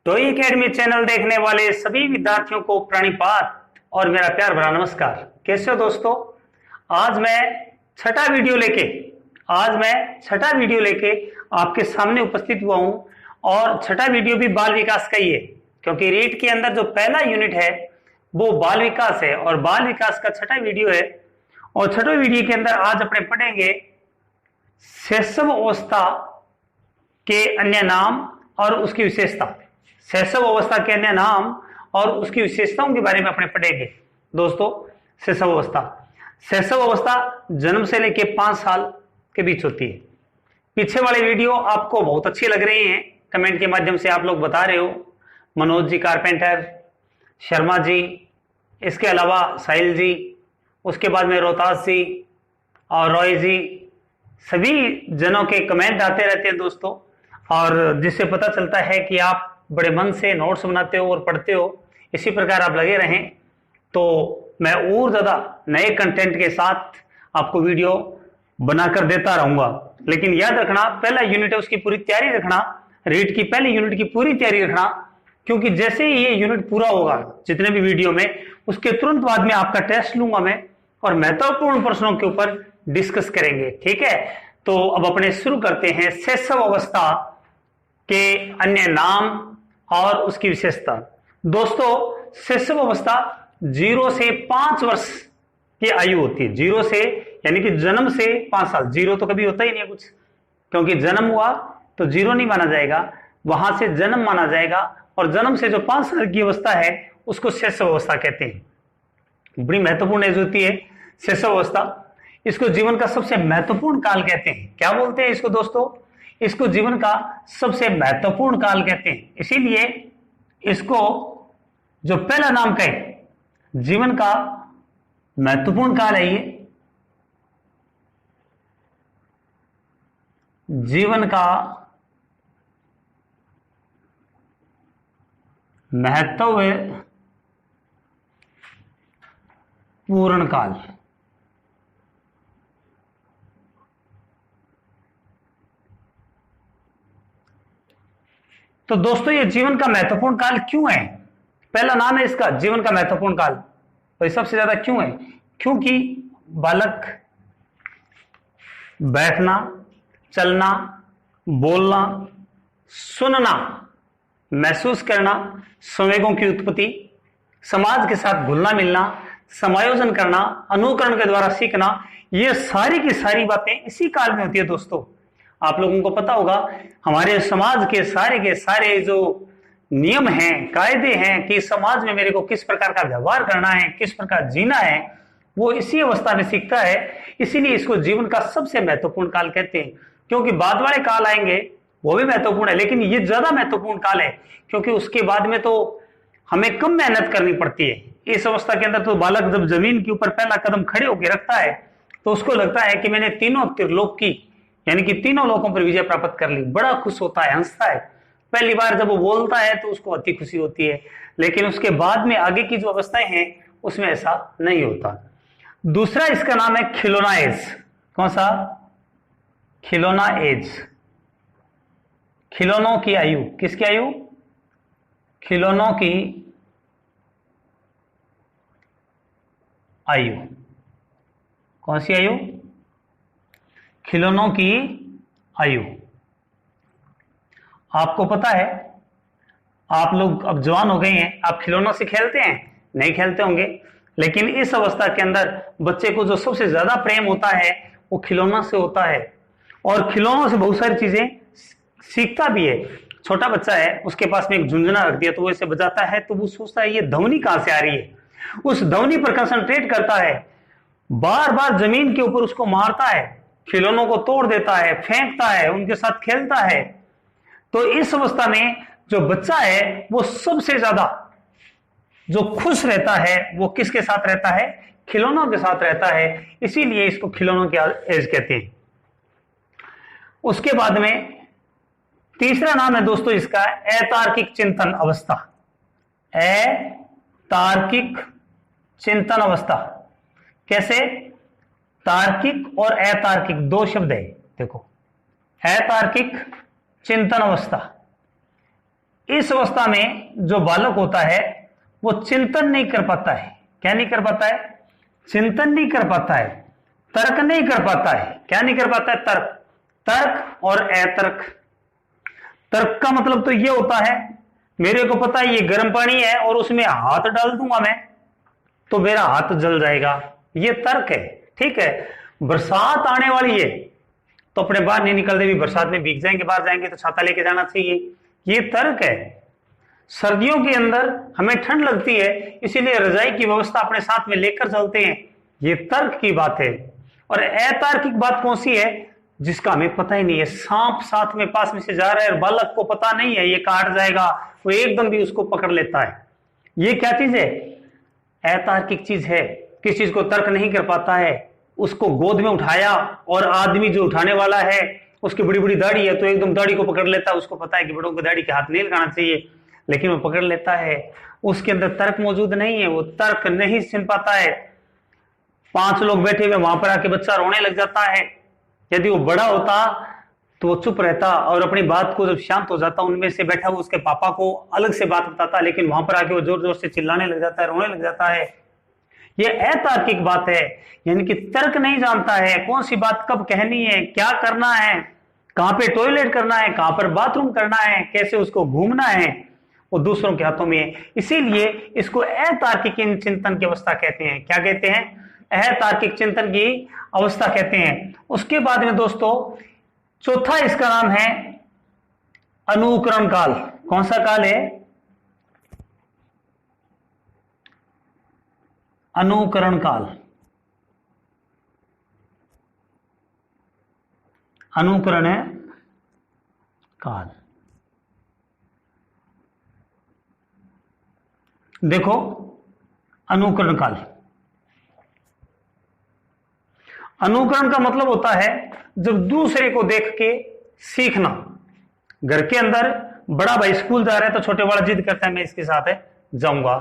Toy academy channel देखने वाले सभी विद्यार्थियों को प्रणिपात और मेरा प्यार भरा नमस्कार। कैसे हो दोस्तों? आज मैं छठा वीडियो लेके आपके सामने उपस्थित हुआ हूं और छठा वीडियो भी बाल विकास का ही है, क्योंकि रीट के अंदर जो पहला यूनिट है वो बाल विकास है और बाल विकास का छठा वीडियो है। और छठे वीडियो के अंदर आज अपने पढ़ेंगे शैशव अवस्था के अन्य नाम और उसकी विशेषता। शैशव अवस्था के अन्य नाम और उसकी विशेषताओं के बारे में अपने पढ़ेंगे। दोस्तों, शैशव अवस्था जन्म से लेकर 5 साल के बीच होती है। पीछे वाले वीडियो आपको बहुत अच्छे लग रहे हैं, कमेंट के माध्यम से आप लोग बता रहे हो। मनोज जी कारपेंटर, शर्मा जी, इसके अलावा साहिल जी, उसके बाद में रोहतास जी और रॉय जी, सभी जनों के कमेंट आते रहते हैं दोस्तों, और जिससे पता चलता है कि आप बड़े मन से नोट्स बनाते हो और पढ़ते हो। इसी प्रकार आप लगे रहें तो मैं और ज्यादा नए कंटेंट के साथ आपको वीडियो बनाकर देता रहूंगा। लेकिन याद रखना, पहला यूनिट है उसकी पूरी तैयारी रखना, रीट की पहले यूनिट की पूरी तैयारी रखना, क्योंकि जैसे ही ये यूनिट पूरा होगा जितने भी वीडियो में, उसके तुरंत बाद में आपका टेस्ट लूंगा मैं और महत्वपूर्ण प्रश्नों के ऊपर डिस्कस करेंगे। ठीक है, तो अब अपने शुरू करते हैं शैशव अवस्था के अन्य नाम और उसकी विशेषता। दोस्तों, शैशव अवस्था 0 से 5 वर्ष की आयु होती है। 0 से यानी कि जन्म से 5 साल। 0 तो कभी होता ही नहीं है कुछ, क्योंकि जन्म हुआ तो 0 नहीं माना जाएगा, वहां से जन्म माना जाएगा। और जन्म से जो 5 साल की अवस्था है उसको शैशव अवस्था कहते हैं। बड़ी महत्वपूर्ण एज होती है शैशव अवस्था। इसको जीवन का सबसे महत्वपूर्ण काल कहते हैं। क्या बोलते हैं इसको दोस्तों? इसको जीवन का सबसे महत्वपूर्ण काल कहते हैं। इसीलिए इसको जो पहला नाम कहे जीवन का महत्वपूर्ण काल है, ये जीवन का महत्वपूर्ण काल। तो दोस्तों, ये जीवन का महत्वपूर्ण काल क्यों है? पहला नाम है इसका जीवन का महत्वपूर्ण काल। तो ये सबसे ज्यादा क्यों है? क्योंकि बालक बैठना, चलना, बोलना, सुनना, महसूस करना, संवेगों की उत्पत्ति, समाज के साथ घुलना मिलना, समायोजन करना, अनुकरण के द्वारा सीखना, ये सारी की सारी बातें इसी काल में होती है। दोस्तों, आप लोगों को पता होगा हमारे समाज के सारे जो नियम हैं, कायदे हैं कि समाज में मेरे को किस प्रकार का व्यवहार करना है, किस प्रकार जीना है, वो इसी अवस्था में सीखता है। इसीलिए इसको जीवन का सबसे महत्वपूर्ण काल कहते हैं। क्योंकि बाद वाले काल आएंगे वो भी महत्वपूर्ण है, लेकिन ये ज्यादा महत्वपूर्ण काल है, क्योंकि उसके बाद में तो हमें कम मेहनत करनी पड़ती है। इस अवस्था के अंदर तो बालक जब जमीन के ऊपर पहला कदम खड़े होकर रखता है तो उसको लगता है कि मैंने तीनों त्रिलोक की, यानी कि तीनों लोगों पर विजय प्राप्त कर ली। बड़ा खुश होता है, हंसता है। पहली बार जब वो बोलता है तो उसको अति खुशी होती है, लेकिन उसके बाद में आगे की जो अवस्थाएं हैं उसमें ऐसा नहीं होता। दूसरा इसका नाम है खिलौना एज। कौन सा? खिलौना एज। खिलौनों की आयु। किसकी आयु? खिलौनों की आयु। कौन सी आयु? खिलौनों की आयु। आपको पता है, आप लोग अब जवान हो गए हैं, आप खिलौनों से खेलते हैं? नहीं खेलते होंगे, लेकिन इस अवस्था के अंदर बच्चे को जो सबसे ज्यादा प्रेम होता है वो खिलौनों से होता है, और खिलौनों से बहुत सारी चीजें सीखता भी है। छोटा बच्चा है, उसके पास में एक झुंझुना रख दिया तो वो इसे बजाता है, तो वो सोचता है ये ध्वनि कहां से आ रही है, उस ध्वनि पर कंसंट्रेट करता है, बार बार जमीन के ऊपर उसको मारता है, खिलौनों को तोड़ देता है, फेंकता है, उनके साथ खेलता है। तो इस अवस्था में जो बच्चा है वो सबसे ज्यादा जो खुश रहता है वो किसके साथ रहता है? खिलौनों के साथ रहता है। इसीलिए इसको खिलौनों की एज कहते हैं। उसके बाद में तीसरा नाम है दोस्तों इसका अतार्किक चिंतन अवस्था। अतार्किक चिंतन अवस्था। कैसे? तार्किक और अतार्किक दो शब्द है। देखो, अतार्किक चिंतन अवस्था। इस अवस्था में जो बालक होता है वो चिंतन नहीं कर पाता है। क्या नहीं कर पाता है? चिंतन नहीं कर पाता है, तर्क नहीं कर पाता है। क्या नहीं कर पाता है? तर्क। तर्क और अतर्क। तर्क का मतलब तो ये होता है, मेरे को पता है ये गर्म पानी है और उसमें हाथ डाल दूंगा मैं तो मेरा हाथ जल जाएगा, ये तर्क है। ठीक है, बरसात आने वाली है तो अपने बाहर नहीं निकलते भी, बरसात में भीग जाएंगे, बाहर जाएंगे तो छाता लेके जाना चाहिए, ये तर्क है। सर्दियों के अंदर हमें ठंड लगती है इसीलिए रजाई की व्यवस्था अपने साथ में लेकर चलते हैं, ये तर्क की बात है। और अतार्किक बात कौन सी है? जिसका हमें पता ही नहीं है। सांप साथ में पास में से जा रहा है और बालक को पता नहीं है ये काट जाएगा, वो एकदम भी उसको पकड़ लेता है। ये क्या चीज है? अतार्किक चीज है। किस चीज को तर्क नहीं कर पाता है, उसको गोद में उठाया और आदमी जो उठाने वाला है उसकी बड़ी बड़ी दाढ़ी है तो एकदम दाढ़ी को पकड़ लेता है, उसको पता है कि बड़ों को दाढ़ी के हाथ नहीं लगाना चाहिए लेकिन वो पकड़ लेता है। उसके अंदर तर्क मौजूद नहीं है, वो तर्क नहीं सुन पाता है। 5 लोग बैठे हुए वहां पर आके बच्चा रोने लग जाता है, यदि वो बड़ा होता तो वो चुप रहता और अपनी बात को जब शांत हो जाता उनमें से बैठा वो उसके पापा को अलग से बात बताता, लेकिन वहां पर आके वो जोर जोर से चिल्लाने लग जाता है, रोने लग जाता है। ये अतार्किक बात है, यानी कि तर्क नहीं जानता है कौन सी बात कब कहनी है, क्या करना है, कहां पे टॉयलेट करना है, कहां पर बाथरूम करना है, कैसे उसको घूमना है, वो दूसरों के हाथों में है। इसीलिए इसको अतार्किक चिंतन की अवस्था कहते हैं। क्या कहते हैं? अतार्किक चिंतन की अवस्था कहते हैं। उसके बाद में दोस्तों चौथा इसका नाम है अनुकरण काल। कौन सा काल है? अनुकरण काल। अनुकरण है काल। देखो अनुकरण काल, अनुकरण का मतलब होता है जब दूसरे को देख के सीखना। घर के अंदर बड़ा भाई स्कूल जा रहा है तो छोटे वाला जिद करता है मैं इसके साथ है जाऊंगा।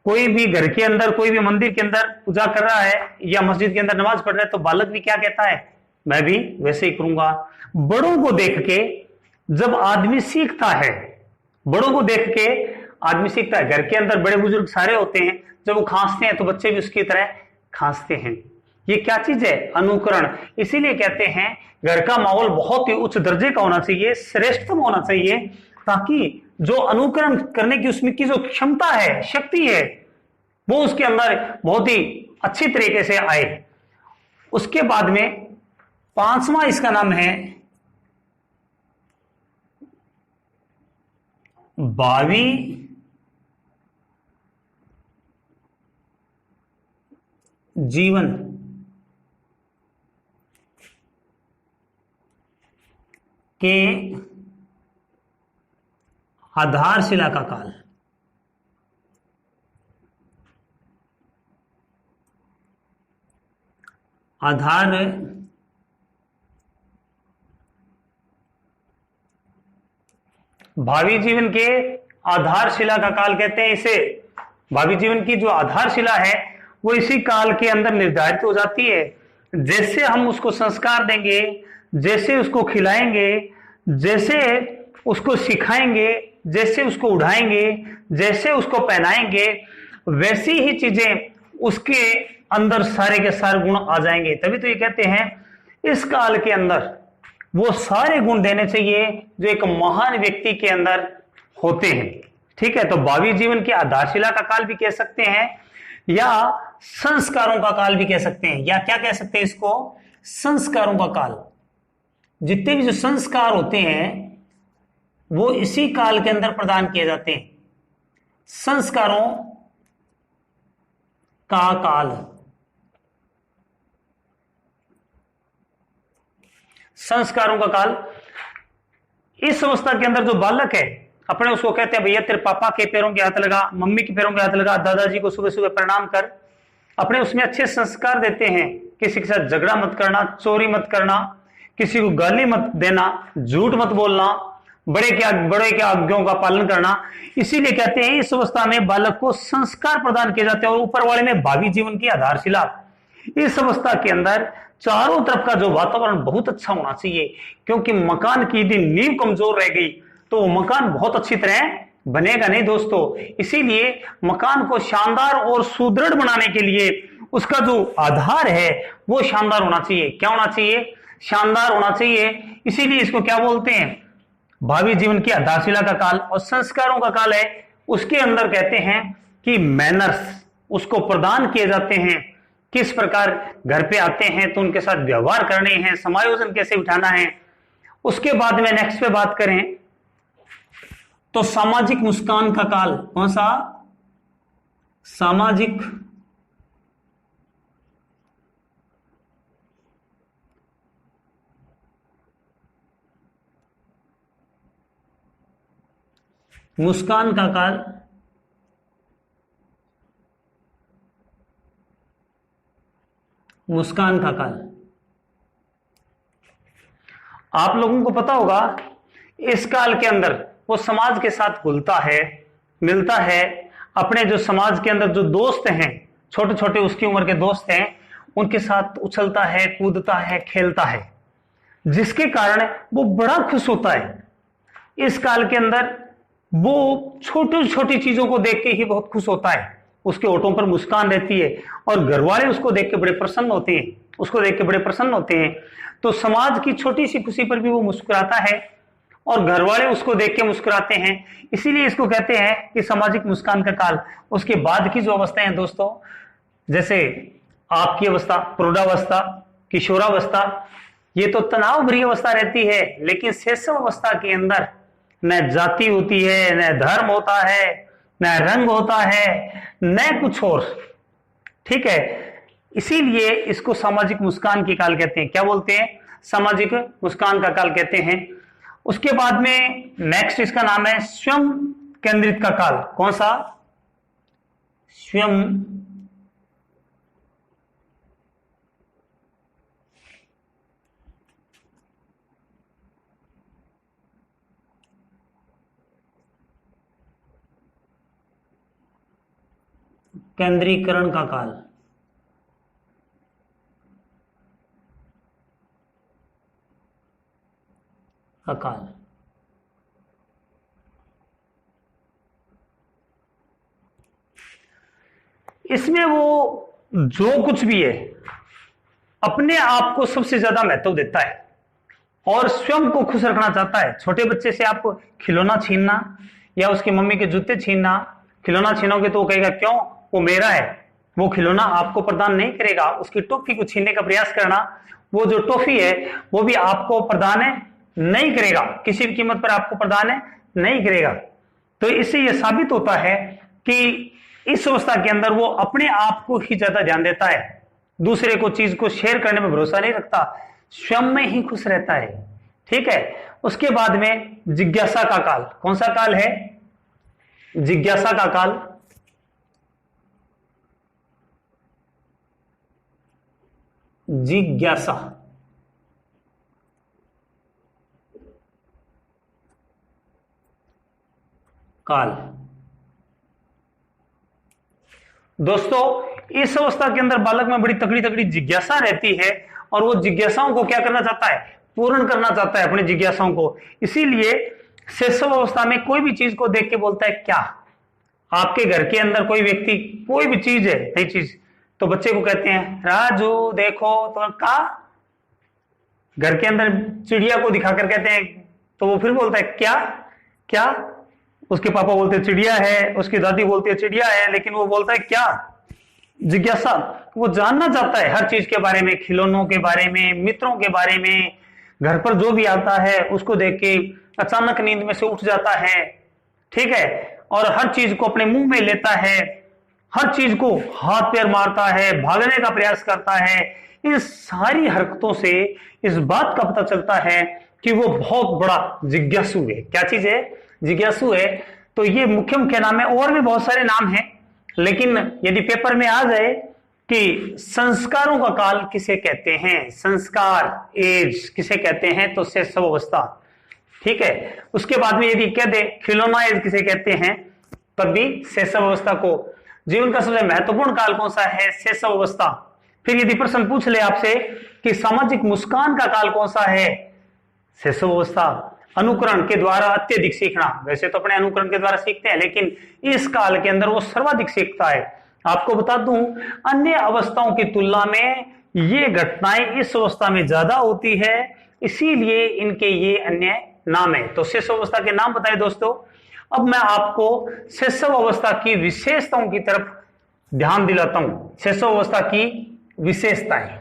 कोई भी घर के अंदर कोई भी मंदिर के अंदर पूजा कर रहा है या मस्जिद के अंदर नमाज पढ़ रहा है तो बालक भी क्या कहता है? मैं भी वैसे ही करूंगा। बड़ों को देख के जब आदमी सीखता है, बड़ों को देख के आदमी सीखता है। घर के अंदर बड़े बुजुर्ग सारे होते हैं, जब वो खांसते हैं तो बच्चे भी उसकी तरह खांसते हैं। ये क्या चीज है? अनुकरण। इसीलिए कहते हैं घर का माहौल बहुत ही उच्च दर्जे का होना चाहिए, श्रेष्ठतम होना चाहिए, ताकि जो अनुकरण करने की उसमें की जो क्षमता है, शक्ति है, वो उसके अंदर बहुत ही अच्छी तरीके से आए। उसके बाद में 5वां इसका नाम है भावी जीवन के आधारशिला का काल। आधार भावी जीवन के आधारशिला का काल कहते हैं इसे। भावी जीवन की जो आधारशिला है वो इसी काल के अंदर निर्धारित हो जाती है। जैसे हम उसको संस्कार देंगे, जैसे उसको खिलाएंगे, जैसे उसको सिखाएंगे, जैसे उसको उड़ाएंगे, जैसे उसको पहनाएंगे, वैसी ही चीजें उसके अंदर सारे के सारे गुण आ जाएंगे। तभी तो ये कहते हैं इस काल के अंदर वो सारे गुण देने चाहिए जो एक महान व्यक्ति के अंदर होते हैं। ठीक है, तो भावी जीवन की आधारशिला का काल भी कह सकते हैं या संस्कारों का काल भी कह सकते हैं, या क्या कह सकते हैं इसको? संस्कारों का काल। जितने भी जो संस्कार होते हैं वो इसी काल के अंदर प्रदान किए जाते हैं। संस्कारों का काल। संस्कारों का काल, इस अवस्था के अंदर जो बालक है अपने उसको कहते हैं भैया तेरे पापा के पैरों के हाथ लगा, मम्मी के पैरों के हाथ लगा, दादाजी को सुबह सुबह प्रणाम कर, अपने उसमें अच्छे संस्कार देते हैं। किसी के साथ झगड़ा मत करना, चोरी मत करना, किसी को गाली मत देना, झूठ मत बोलना, बड़े के आज्ञाओं का पालन करना। इसीलिए कहते हैं इस अवस्था में बालक को संस्कार प्रदान किए जाते हैं। और ऊपर वाले में भावी जीवन की आधारशिला। इस अवस्था के अंदर चारों तरफ का जो वातावरण बहुत अच्छा होना चाहिए, क्योंकि मकान की यदि नींव कमजोर रह गई तो वो मकान बहुत अच्छी तरह बनेगा नहीं दोस्तों। इसीलिए मकान को शानदार और सुदृढ़ बनाने के लिए उसका जो आधार है वो शानदार होना चाहिए। क्या होना चाहिए? शानदार होना चाहिए। इसीलिए इसको क्या बोलते हैं? भावी जीवन की आधारशिला का काल और संस्कारों का काल है। उसके अंदर कहते हैं कि मैनर्स उसको प्रदान किए जाते हैं, किस प्रकार घर पे आते हैं तो उनके साथ व्यवहार करने हैं, समायोजन कैसे उठाना है। उसके बाद में नेक्स्ट पे बात करें तो सामाजिक मुस्कान का काल। कौन सा? सामाजिक मुस्कान का काल। मुस्कान का काल आप लोगों को पता होगा, इस काल के अंदर वो समाज के साथ घुलता है, मिलता है, अपने जो समाज के अंदर जो दोस्त हैं, छोटे छोटे उसकी उम्र के दोस्त हैं, उनके साथ उछलता है, कूदता है, खेलता है, जिसके कारण वो बड़ा खुश होता है। इस काल के अंदर वो छोटी छोटी चीजों को देख के ही बहुत खुश होता है, उसके होठों पर मुस्कान रहती है और घर वाले उसको देख के बड़े प्रसन्न होते हैं, उसको देख के बड़े प्रसन्न होते हैं। तो समाज की छोटी सी खुशी पर भी वो मुस्कुराता है और घर वाले उसको देख के मुस्कुराते हैं। इसीलिए इसको कहते हैं कि सामाजिक मुस्कान का काल। उसके बाद की जो अवस्थाएं हैं दोस्तों, जैसे आपकी अवस्था, प्रौढ़ावस्था, किशोरावस्था, ये तो तनाव भरी अवस्था रहती है। लेकिन शैशव अवस्था के अंदर न जाति होती है, न धर्म होता है, न रंग होता है, न कुछ और। ठीक है, इसीलिए इसको सामाजिक मुस्कान की काल कहते हैं। क्या बोलते हैं? सामाजिक मुस्कान का काल कहते हैं। उसके बाद में नेक्स्ट इसका नाम है स्वयं केंद्रित का काल। कौन सा? स्वयं केंद्रीकरण का काल। काल इसमें वो जो कुछ भी है अपने आप को सबसे ज्यादा महत्व देता है और स्वयं को खुश रखना चाहता है। छोटे बच्चे से आप खिलौना छीनना या उसकी मम्मी के जूते छीनना, खिलौना छीनोगे तो वो कहेगा क्यों, वो मेरा है। वो खिलौना आपको प्रदान नहीं करेगा। उसकी टॉफी को छीनने का प्रयास करना, वो जो टॉफी है वो भी आपको प्रदान नहीं करेगा, किसी भी कीमत पर आपको प्रदान नहीं करेगा। तो इससे यह साबित होता है कि इस अवस्था के अंदर वो अपने आप को ही ज्यादा ध्यान देता है, दूसरे को चीज को शेयर करने में भरोसा नहीं रखता, स्वयं में ही खुश रहता है। ठीक है, उसके बाद में जिज्ञासा का काल। कौन सा काल है? जिज्ञासा का काल। जिज्ञासा काल। दोस्तों, इस अवस्था के अंदर बालक में बड़ी तगड़ी तगड़ी जिज्ञासा रहती है और वो जिज्ञासाओं को क्या करना चाहता है? पूर्ण करना चाहता है अपनी जिज्ञासाओं को। इसीलिए शैशव अवस्था में कोई भी चीज को देख के बोलता है क्या। आपके घर के अंदर कोई व्यक्ति कोई भी चीज है, नई चीज, तो बच्चे को कहते हैं राजू देखो, तो का घर के अंदर चिड़िया को दिखाकर कहते हैं तो वो फिर बोलता है क्या क्या। उसके पापा बोलते हैं चिड़िया है, उसकी दादी बोलती है चिड़िया है, लेकिन वो बोलता है क्या। जिज्ञासा, वो जानना चाहता है हर चीज के बारे में, खिलौनों के बारे में, मित्रों के बारे में। घर पर जो भी आता है उसको देख के अचानक नींद में से उठ जाता है। ठीक है, और हर चीज को अपने मुंह में लेता है, हर चीज को हाथ पैर मारता है, भागने का प्रयास करता है। इन सारी हरकतों से इस बात का पता चलता है कि वो बहुत बड़ा जिज्ञासु है। क्या चीज है? जिज्ञासु है। तो ये मुख्य मुख्य नाम है, और भी बहुत सारे नाम हैं, लेकिन यदि पेपर में आ जाए कि संस्कारों का काल किसे कहते हैं, संस्कार एज किसे कहते हैं, तो शैशव अवस्था। ठीक है, उसके बाद में यदि कह दे खिलौना एज किसे कहते हैं, तब भी शैशव अवस्था को। जीवन का सबसे महत्वपूर्ण काल कौन सा है? शैशव अवस्था। फिर यदि प्रश्न पूछ ले आपसे कि सामाजिक मुस्कान का काल कौन सा है? शैशव अवस्था। अनुकरण के द्वारा अत्यधिक सीखना। वैसे तो अपने अनुकरण के द्वारा सीखते हैं, लेकिन इस काल के अंदर वो सर्वाधिक सीखता है। आपको बता दूं, अन्य अवस्थाओं की तुलना में ये घटनाएं इस अवस्था में ज्यादा होती है, इसीलिए इनके ये अन्य नाम है। तो शिशु अवस्था के नाम बताए दोस्तों। अब मैं आपको शिशु अवस्था की विशेषताओं की तरफ ध्यान दिलाता हूं। शिशु अवस्था की विशेषताएं,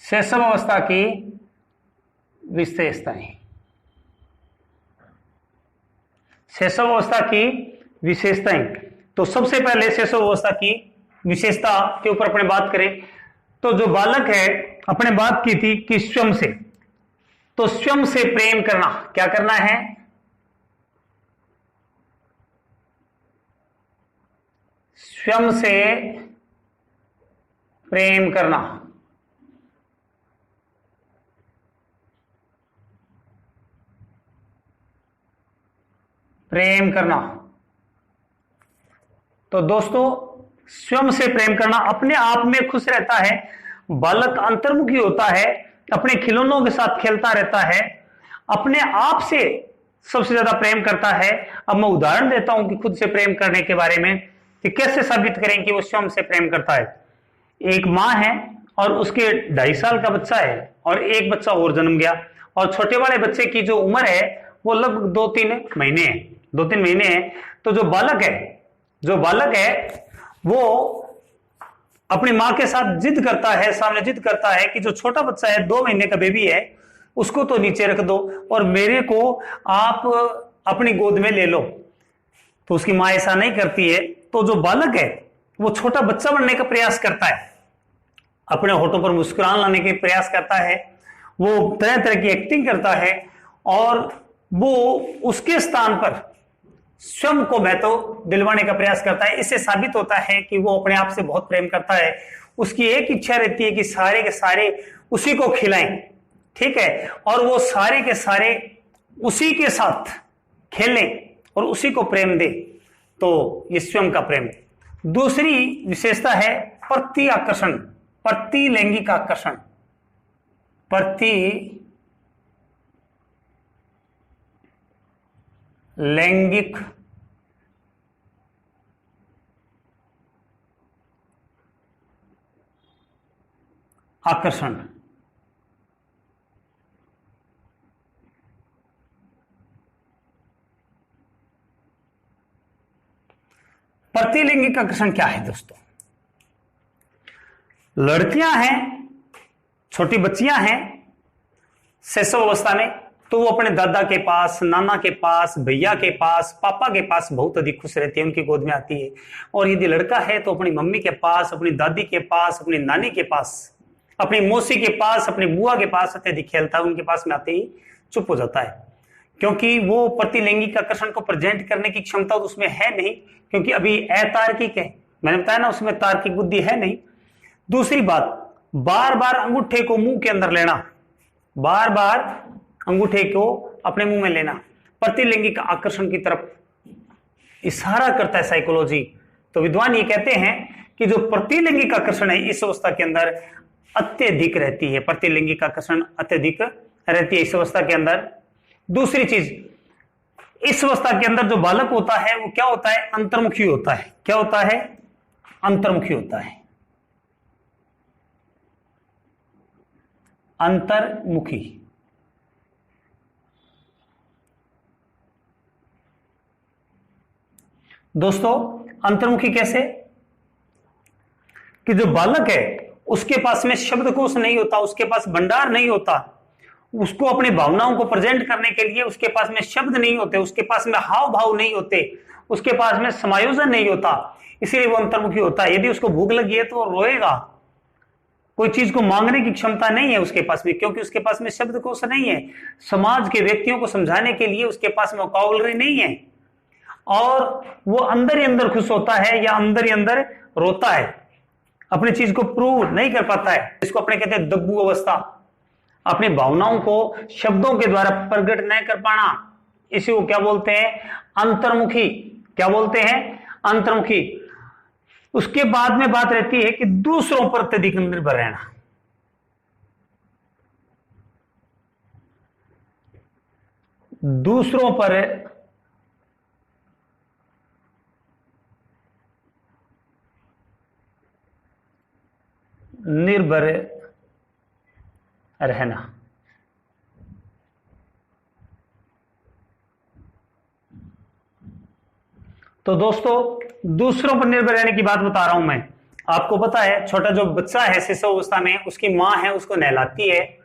शैशव अवस्था की विशेषताएं, शैशव अवस्था की विशेषताएं। तो सबसे पहले शैशव अवस्था की विशेषता के ऊपर अपने बात करें तो जो बालक है, अपने बात की थी कि स्वयं से, तो स्वयं से प्रेम करना, क्या करना है, स्वयं से प्रेम करना। प्रेम करना। तो दोस्तों, स्वयं से प्रेम करना, अपने आप में खुश रहता है, बालक अंतर्मुखी होता है, अपने खिलौनों के साथ खेलता रहता है, अपने आप से सबसे ज्यादा प्रेम करता है। अब मैं उदाहरण देता हूं कि खुद से प्रेम करने के बारे में कि कैसे साबित करें कि वो स्वयं से प्रेम करता है। एक मां है और उसके 2.5 साल का बच्चा है और एक बच्चा और जन्म गया, और छोटे वाले बच्चे की जो उम्र है वो लगभग 2-3 महीने है, 2-3 महीने है। तो जो बालक है वो अपनी मां के साथ जिद करता है, सामने जिद करता है कि जो छोटा बच्चा है, 2 महीने का बेबी है, उसको तो नीचे रख दो और मेरे को आप अपनी गोद में ले लो। तो उसकी मां ऐसा नहीं करती है। तो जो बालक है वो छोटा बच्चा बनने का प्रयास करता है, अपने होठों पर मुस्कुराहट लाने के प्रयास करता है, वो तरह तरह की एक्टिंग करता है और वो उसके स्थान पर स्वयं को महत्व दिलवाने का प्रयास करता है। इससे साबित होता है कि वो अपने आप से बहुत प्रेम करता है। उसकी एक इच्छा रहती है कि सारे के सारे उसी को खिलाएं, ठीक है, और वो सारे के सारे उसी के साथ खेलें और उसी को प्रेम दे। तो ये स्वयं का प्रेम। दूसरी विशेषता है प्रति आकर्षण, प्रति लैंगिक आकर्षण, प्रति लैंगिक आकर्षण। प्रतिलैंगिक आकर्षण क्या है दोस्तों? लड़कियां हैं, छोटी बच्चियां हैं शैशव अवस्था में, तो वो अपने दादा के पास, नाना के पास, भैया के पास, पापा के पास बहुत अधिक खुश रहती है, उनकी गोद में आती है। और यदि लड़का है तो अपनी मम्मी के पास, अपनी दादी के पास, अपनी नानी के पास, अपनी मौसी के पास, अपनी बुआ के पास अत्यधिक खेलता है। उनके पास में आते ही चुप हो जाता है, क्योंकि वो प्रतिलैंगिक आकर्षण को प्रेजेंट करने की क्षमता तो उसमें है नहीं, क्योंकि अभी अतार्किक है। मैंने बताया ना, उसमें तार्किक बुद्धि है नहीं। दूसरी बात, बार बार अंगूठे को मुंह के अंदर लेना, बार बार अंगूठे को अपने मुंह में लेना प्रतिलैंगिक आकर्षण की तरफ इशारा करता है साइकोलॉजी। तो विद्वान ये कहते हैं कि जो प्रतिलैंगिक आकर्षण है इस अवस्था के अंदर अत्यधिक रहती है, प्रतिलैंगिक आकर्षण अत्यधिक रहती है इस अवस्था के अंदर। दूसरी चीज, इस अवस्था के अंदर जो बालक होता है वो क्या होता है? अंतर्मुखी होता है। क्या होता है? अंतर्मुखी होता है। अंतर्मुखी। दोस्तों, अंतर्मुखी कैसे? कि जो बालक है उसके पास में शब्दकोश नहीं होता, उसके पास भंडार नहीं होता, उसको अपनी भावनाओं को प्रेजेंट करने के लिए उसके पास में शब्द नहीं होते, उसके पास में हाव भाव नहीं होते, उसके पास में समायोजन नहीं होता, इसलिए वो अंतर्मुखी होता है। यदि उसको भूख लगी है तो वो रोएगा, कोई चीज को मांगने की क्षमता नहीं है उसके पास में, क्योंकि उसके पास में शब्दकोश नहीं है। समाज के व्यक्तियों को समझाने के लिए उसके पास में वोकैबुलरी नहीं है, और वो अंदर ही अंदर खुश होता है या अंदर ही अंदर रोता है, अपनी चीज को प्रूव नहीं कर पाता है। इसको अपने कहते हैं दब्बू अवस्था, अपनी भावनाओं को शब्दों के द्वारा प्रकट नहीं कर पाना, इसी को क्या बोलते हैं? अंतर्मुखी। क्या बोलते हैं? अंतर्मुखी। उसके बाद में बात रहती है कि दूसरों पर अत्यधिक निर्भर रहना। दूसरों पर निर्भर रहना। तो दोस्तों दूसरों पर निर्भर रहने की बात बता रहा हूं मैं। आपको पता है छोटा जो बच्चा है शिशु अवस्था में, उसकी मां है उसको नहलाती है,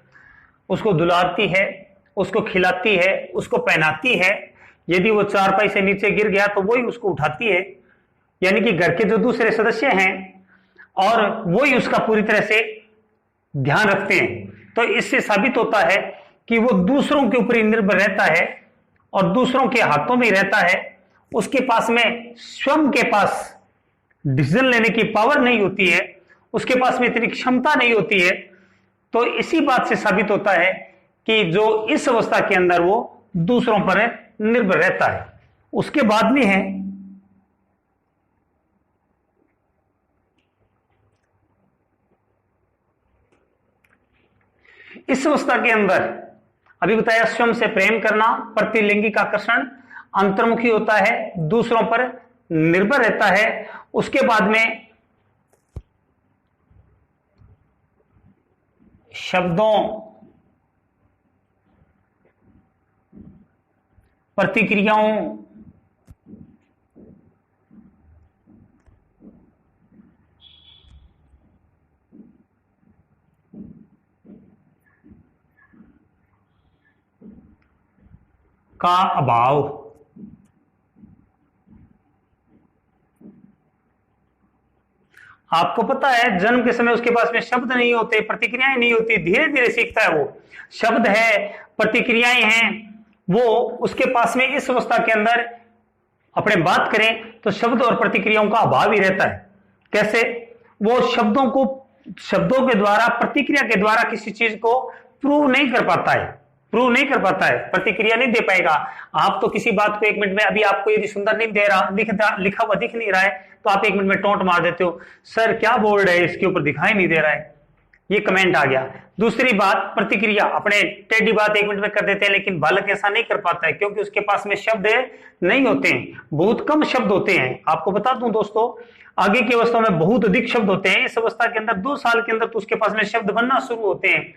उसको दुलारती है, उसको खिलाती है, उसको पहनाती है। यदि वो चारपाई से नीचे गिर गया तो वही उसको उठाती है, यानी कि घर के जो दूसरे सदस्य हैं और वही उसका पूरी तरह से ध्यान रखते हैं। तो इससे साबित होता है कि वो दूसरों के ऊपर ही निर्भर रहता है और दूसरों के हाथों में रहता है। उसके पास में स्वयं के पास डिसीजन लेने की पावर नहीं होती है, उसके पास में इतनी क्षमता नहीं होती है। तो इसी बात से साबित होता है कि जो इस अवस्था के अंदर वो दूसरों पर निर्भर रहता है। उसके बाद में है इस अवस्था के अंदर अभी बताया स्वयं से प्रेम करना, प्रतिलिंगिक आकर्षण, अंतर्मुखी होता है, दूसरों पर निर्भर रहता है। उसके बाद में शब्दों, प्रतिक्रियाओं का अभाव। आपको पता है जन्म के समय उसके पास में शब्द नहीं होते, प्रतिक्रियाएं नहीं होती, धीरे धीरे सीखता है वो। शब्द है, प्रतिक्रियाएं हैं, वो उसके पास में इस अवस्था के अंदर अपने बात करें तो शब्द और प्रतिक्रियाओं का अभाव ही रहता है। कैसे? वो शब्दों के द्वारा, प्रतिक्रिया के द्वारा किसी चीज को प्रूव नहीं कर पाता है, प्रतिक्रिया नहीं दे पाएगा। आप तो किसी बात को 1 मिनट में, अभी आपको यदि सुंदर नहीं दे रहा, लिखा हुआ दिख नहीं रहा है तो आप 1 मिनट में टोंट मार देते हो, सर क्या बोल रहे हैं, इसके ऊपर दिखाई नहीं दे रहा है, ये कमेंट आ गया। दूसरी बात, प्रतिक्रिया अपने टेढ़ी बात 1 मिनट में कर देते हैं, लेकिन बालक ऐसा नहीं कर पाता है क्योंकि उसके पास में शब्द नहीं होते हैं, बहुत कम शब्द होते हैं। आपको बता दूं दोस्तों, आगे की अवस्था में बहुत अधिक शब्द होते हैं। इस अवस्था के अंदर 2 साल के अंदर तो उसके पास में शब्द बनना शुरू होते हैं।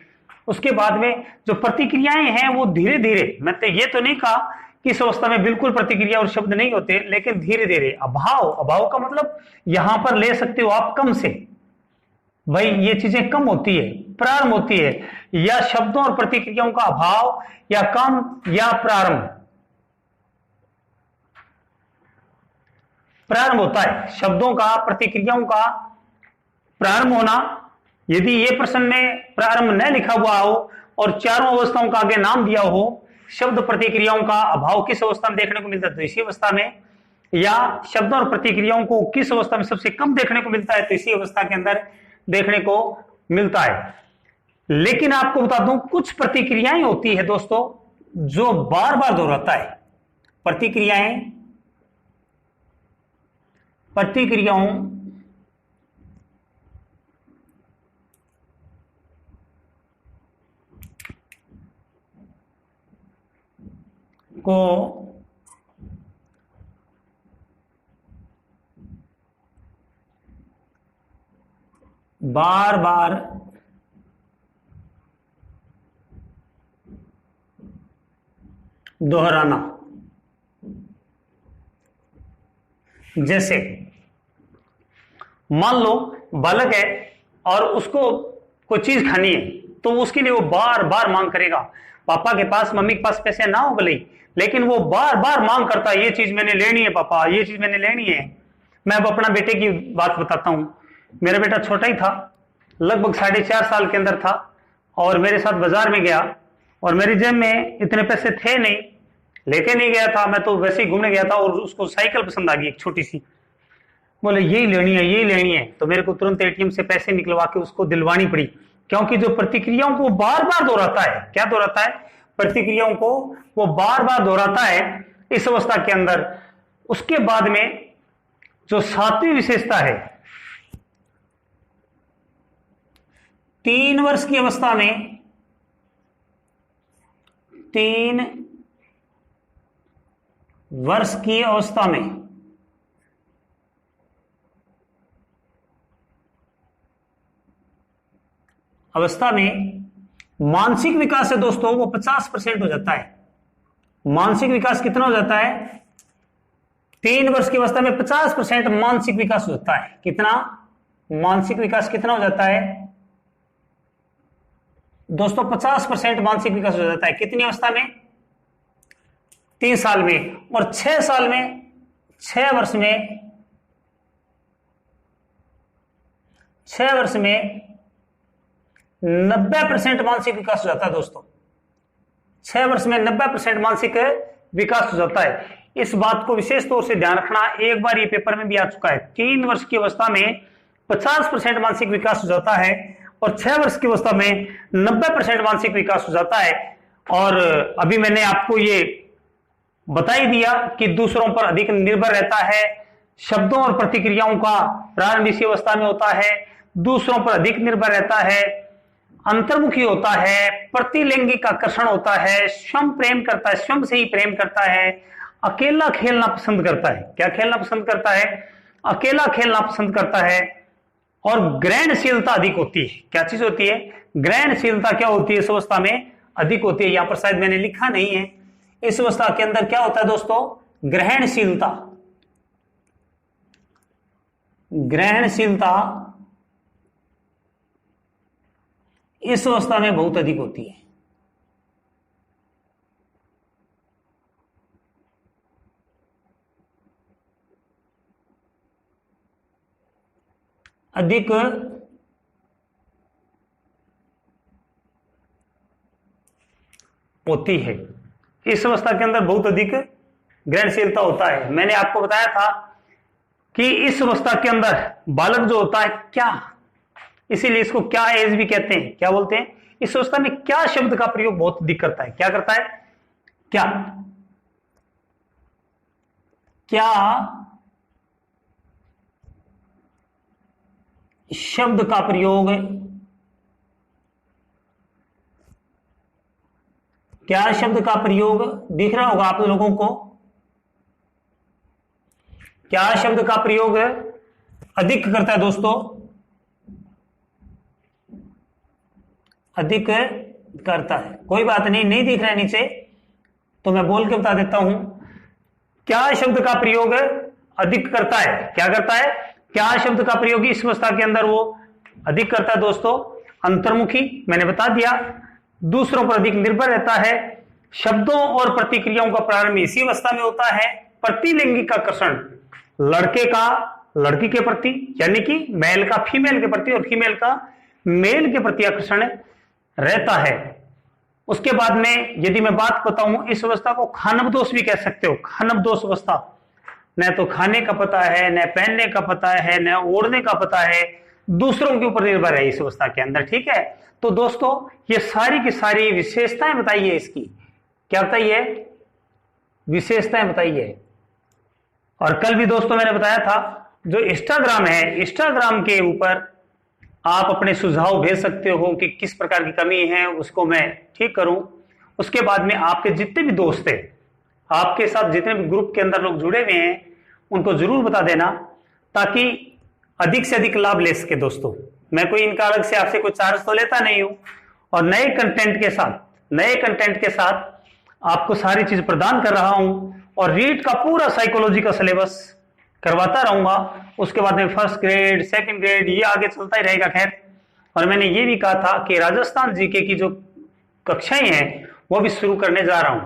उसके बाद में जो प्रतिक्रियाएं हैं वो धीरे धीरे, मैं तो ये तो नहीं कहा कि इस अवस्था में बिल्कुल प्रतिक्रिया और शब्द नहीं होते, लेकिन धीरे धीरे अभाव का मतलब यहां पर ले सकते हो आप कम से, भाई ये चीजें कम होती है, प्रारंभ होती है, या शब्दों और प्रतिक्रियाओं का अभाव, या कम, या प्रारंभ होता है। शब्दों का, प्रतिक्रियाओं का प्रारंभ होना। यदि ये प्रश्न में प्रारंभ न लिखा हुआ हो और चारों अवस्थाओं का आगे नाम दिया हो, शब्द प्रतिक्रियाओं का अभाव किस अवस्था में देखने को मिलता है तो इसी अवस्था में, या शब्दों और प्रतिक्रियाओं को किस अवस्था में सबसे कम देखने को मिलता है तो इसी अवस्था के अंदर देखने को मिलता है। लेकिन आपको बता दूं, कुछ प्रतिक्रियाएं होती है दोस्तों जो बार बार दोहराता है। प्रतिक्रियाओं को बार बार दोहराना। जैसे मान लो बालक है और उसको कोई चीज खानी है तो उसके लिए वो बार बार मांग करेगा। पापा के पास, मम्मी के पास पैसे ना हो भले, लेकिन वो बार बार मांग करता है, ये चीज मैंने लेनी है पापा, ये चीज मैंने लेनी है। मैं अब अपना बेटे की बात बताता हूं। मेरा बेटा छोटा ही था, लगभग 4.5 साल के अंदर था, और मेरे साथ बाजार में गया और मेरी जेब में इतने पैसे थे नहीं, लेके नहीं गया था, मैं तो वैसे ही घूमने गया था, और उसको साइकिल पसंद आ गई एक छोटी सी। बोले यही लेनी है, तो मेरे को तुरंत एटीएम से पैसे निकलवा के उसको दिलवानी पड़ी, क्योंकि जो प्रतिक्रियाओं को बार बार दोहराता है, क्या दोहराता है? प्रतिक्रियाओं को वो बार बार दोहराता है इस अवस्था के अंदर। उसके बाद में जो 7वीं विशेषता है 3 वर्ष की अवस्था में 3 वर्ष की अवस्था में मानसिक विकास है दोस्तों, वो 50% हो जाता है। मानसिक विकास कितना हो जाता है? 3 वर्ष की अवस्था में 50% मानसिक विकास हो जाता है। कितना? मानसिक विकास कितना हो जाता है दोस्तों? 50% मानसिक विकास हो जाता है। कितनी अवस्था में? 3 साल में। और 6 साल में, 6 वर्ष में 90% मानसिक विकास हो जाता है दोस्तों। 6 वर्ष में 90% मानसिक विकास हो जाता है। इस बात को विशेष तौर से ध्यान रखना, एक बार ये पेपर में भी आ चुका है। 3 वर्ष की अवस्था में 50% मानसिक विकास हो जाता है और 6 वर्ष की अवस्था में 90% मानसिक विकास हो जाता है। और अभी मैंने आपको ये बता ही दिया कि दूसरों पर अधिक निर्भर रहता है, शब्दों और प्रतिक्रियाओं का प्रारंभ इसी अवस्था में होता है, दूसरों पर अधिक निर्भर रहता है, अंतर्मुखी होता है, प्रतिलैंगिक आकर्षण होता है, स्वयं प्रेम करता है, स्वयं से ही प्रेम करता है, अकेला खेलना पसंद करता है। क्या खेलना पसंद करता है? अकेला खेलना पसंद करता है। और ग्रहणशीलता अधिक होती है। क्या चीज होती है? ग्रहणशीलता क्या होती है? इस अवस्था में अधिक होती है। यहां पर शायद मैंने लिखा नहीं है। इस अवस्था के अंदर क्या होता है दोस्तों? ग्रहणशीलता। ग्रहणशीलता इस अवस्था में बहुत अधिक होती है। अधिक होती है। इस अवस्था के अंदर बहुत अधिक ग्रहणशीलता होता है। मैंने आपको बताया था कि इस अवस्था के अंदर बालक जो होता है, क्या, इसीलिए इसको क्या एज भी कहते हैं। क्या बोलते हैं? इस अवस्था में क्या शब्द का प्रयोग बहुत अधिक करता है। क्या करता है? क्या शब्द का प्रयोग, क्या शब्द का प्रयोग दिख रहा होगा आप लोगों को? क्या शब्द का प्रयोग अधिक करता है दोस्तों? अधिक करता है। कोई बात नहीं, नहीं दिख रहा है नीचे तो मैं बोल के बता देता हूं। क्या शब्द का प्रयोग अधिक करता है? क्या करता है? क्या शब्द का प्रयोग इस अवस्था के अंदर वो अधिक करता है दोस्तों? अंतर्मुखी, मैंने बता दिया। दूसरों पर अधिक निर्भर रहता है। शब्दों और प्रतिक्रियाओं का प्रारंभ इसी अवस्था में होता है। प्रतिलैंगिक आकर्षण, लड़के का लड़की के प्रति, यानी कि मेल का फीमेल के प्रति और फीमेल का मेल के प्रति आकर्षण रहता है। उसके बाद में यदि मैं बात बताऊं, इस अवस्था को खानबदोष भी कह सकते हो। खानबदोष अवस्था, न तो खाने का पता है, न पहनने का पता है, न ओढ़ने का पता है, दूसरों के ऊपर निर्भर है इस अवस्था के अंदर। ठीक है, तो दोस्तों ये सारी की सारी विशेषताएं बताइए इसकी। क्या बताइए? विशेषताएं बताइए। और कल भी दोस्तों मैंने बताया था, जो इंस्टाग्राम है, इंस्टाग्राम के ऊपर आप अपने सुझाव भेज सकते हो कि किस प्रकार की कमी है, उसको मैं ठीक करूं। उसके बाद में आपके जितने भी दोस्त हैं, आपके साथ जितने भी ग्रुप के अंदर लोग जुड़े हुए हैं, उनको जरूर बता देना, ताकि अधिक से अधिक लाभ ले सके। दोस्तों मैं कोई इनका अलग से आपसे कोई चार्ज तो लेता नहीं हूं, और नए कंटेंट के साथ आपको सारी चीज प्रदान कर रहा हूं। और रीड का पूरा साइकोलॉजी का सिलेबस करवाता रहूंगा। उसके बाद में फर्स्ट ग्रेड, सेकंड ग्रेड, ये आगे चलता ही रहेगा। खैर, और मैंने ये भी कहा था कि राजस्थान जीके की जो कक्षाएं हैं वो भी शुरू करने जा रहा हूं।